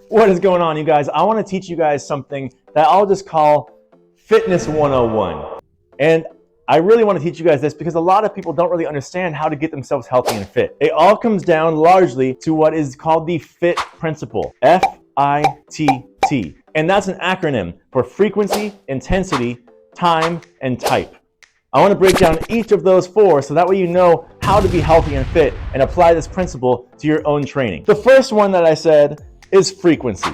What is going on, you guys? I want to teach you guys something that I'll just call Fitness 101. And I really want to teach you guys this because a lot of people don't really understand how to get themselves healthy and fit. It all comes down largely to what is called the FIT principle, F-I-T-T. And that's an acronym for frequency, intensity, time, and type. I want to break down each of those four so that way you know how to be healthy and fit and apply this principle to your own training. The first one that I said is frequency.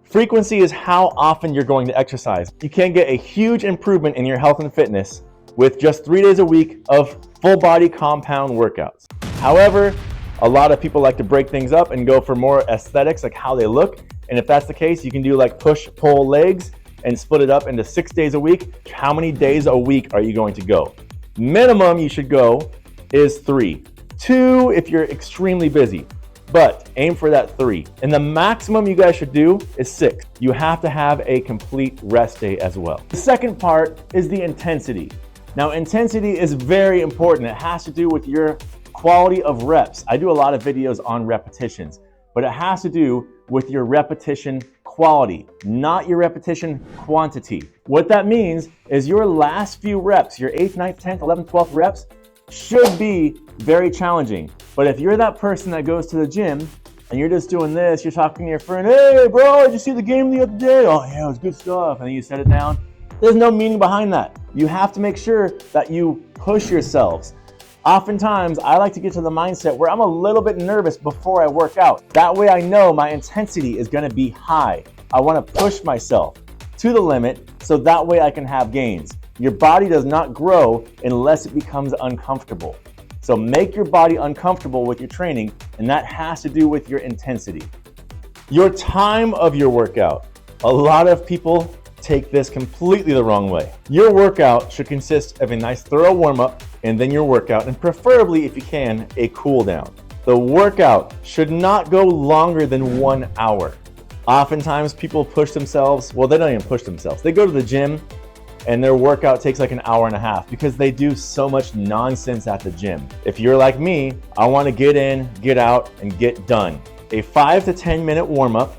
Frequency is how often you're going to exercise. You can get a huge improvement in your health and fitness with just 3 days a week of full body compound workouts. However, a lot of people like to break things up and go for more aesthetics, like how they look. And if that's the case, you can do like push, pull legs and split it up into 6 days a week. How many days a week are you going to go? Minimum you should go is 3. 2 if you're extremely busy, but aim for that 3. And the maximum you guys should do is 6. You have to have a complete rest day as well. The second part is the intensity. Now, intensity is very important. It has to do with your quality of reps. I do a lot of videos on repetitions, but it has to do with your repetition quality, not your repetition quantity. What that means is your last few reps, your 8th, 9th, 10th, 11th, 12th reps should be very challenging. But if you're that person that goes to the gym and you're just doing this, you're talking to your friend, hey bro, did you see the game the other day? Oh yeah, it was good stuff. And then you set it down. There's no meaning behind that. You have to make sure that you push yourselves. Oftentimes, I like to get to the mindset where I'm a little bit nervous before I work out. That way I know my intensity is gonna be high. I wanna push myself to the limit so that way I can have gains. Your body does not grow unless it becomes uncomfortable. So make your body uncomfortable with your training, and that has to do with your intensity. Your time of your workout. A lot of people take this completely the wrong way. Your workout should consist of a nice thorough warm-up and then your workout, and preferably, if you can, a cool down. The workout should not go longer than 1 hour. Oftentimes people push themselves, well, they don't even push themselves. They go to the gym and their workout takes like an hour and a half because they do so much nonsense at the gym. If you're like me, I want to get in, get out, and get done. A 5 to 10 minute warm-up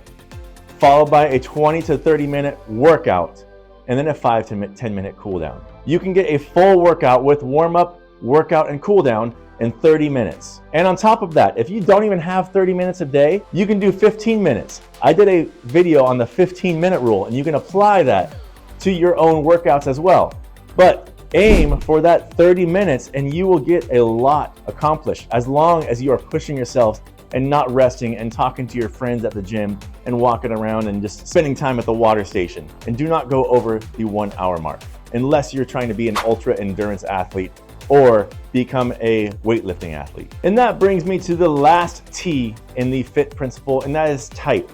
followed by a 20 to 30 minute workout, and then a 5 to 10 minute cool down. You can get a full workout with warm-up, workout, and cool down in 30 minutes. And on top of that, if you don't even have 30 minutes a day, you can do 15 minutes. I did a video on the 15-minute rule, and you can apply that to your own workouts as well. But aim for that 30 minutes and you will get a lot accomplished as long as you are pushing yourselves and not resting and talking to your friends at the gym and walking around and just spending time at the water station. And do not go over the 1 hour mark unless you're trying to be an ultra endurance athlete or become a weightlifting athlete. And that brings me to the last T in the FIT principle, and that is type.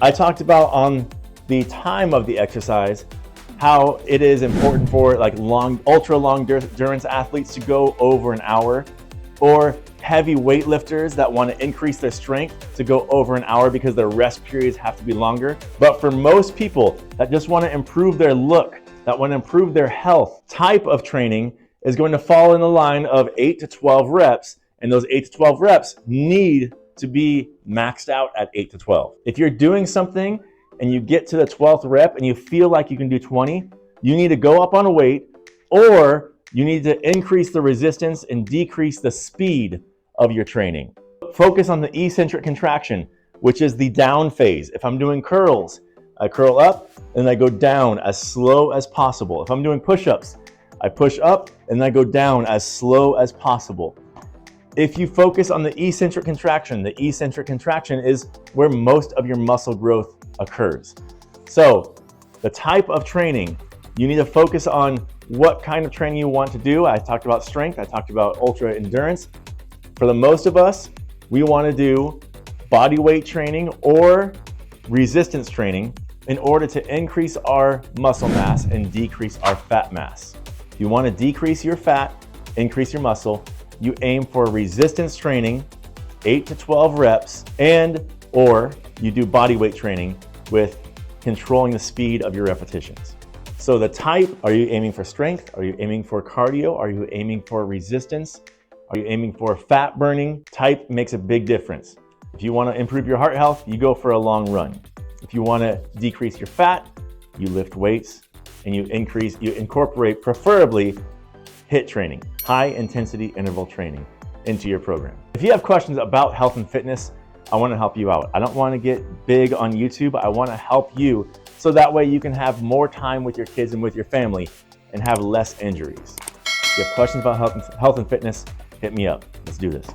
I talked about on the time of the exercise how it is important for like ultra long endurance athletes to go over an hour, or heavy weightlifters that want to increase their strength to go over an hour because their rest periods have to be longer. But for most people that just want to improve their look, that want to improve their health, type of training is going to fall in the line of 8 to 12 reps. And those 8 to 12 reps need to be maxed out at 8 to 12. If you're doing something and you get to the 12th rep and you feel like you can do 20, you need to go up on a weight, or you need to increase the resistance and decrease the speed of your training. Focus on the eccentric contraction, which is the down phase. If I'm doing curls, I curl up and I go down as slow as possible. If I'm doing push-ups, I push up and I go down as slow as possible. If you focus on the eccentric contraction is where most of your muscle growth occurs. So the type of training, you need to focus on what kind of training you want to do. I talked about strength, I talked about ultra endurance. For the most of us, we want to do body weight training or resistance training in order to increase our muscle mass and decrease our fat mass. If you want to decrease your fat, increase your muscle, you aim for resistance training, 8 to 12 reps, or you do body weight training with controlling the speed of your repetitions. So the type, are you aiming for strength? Are you aiming for cardio? Are you aiming for resistance? Are you aiming for fat burning? Type makes a big difference. If you want to improve your heart health, you go for a long run. If you want to decrease your fat, you lift weights and you incorporate preferably HIIT training, high intensity interval training, into your program. If you have questions about health and fitness, I want to help you out. I don't want to get big on YouTube. I want to help you so that way you can have more time with your kids and with your family and have less injuries. If you have questions about health and fitness, hit me up. Let's do this.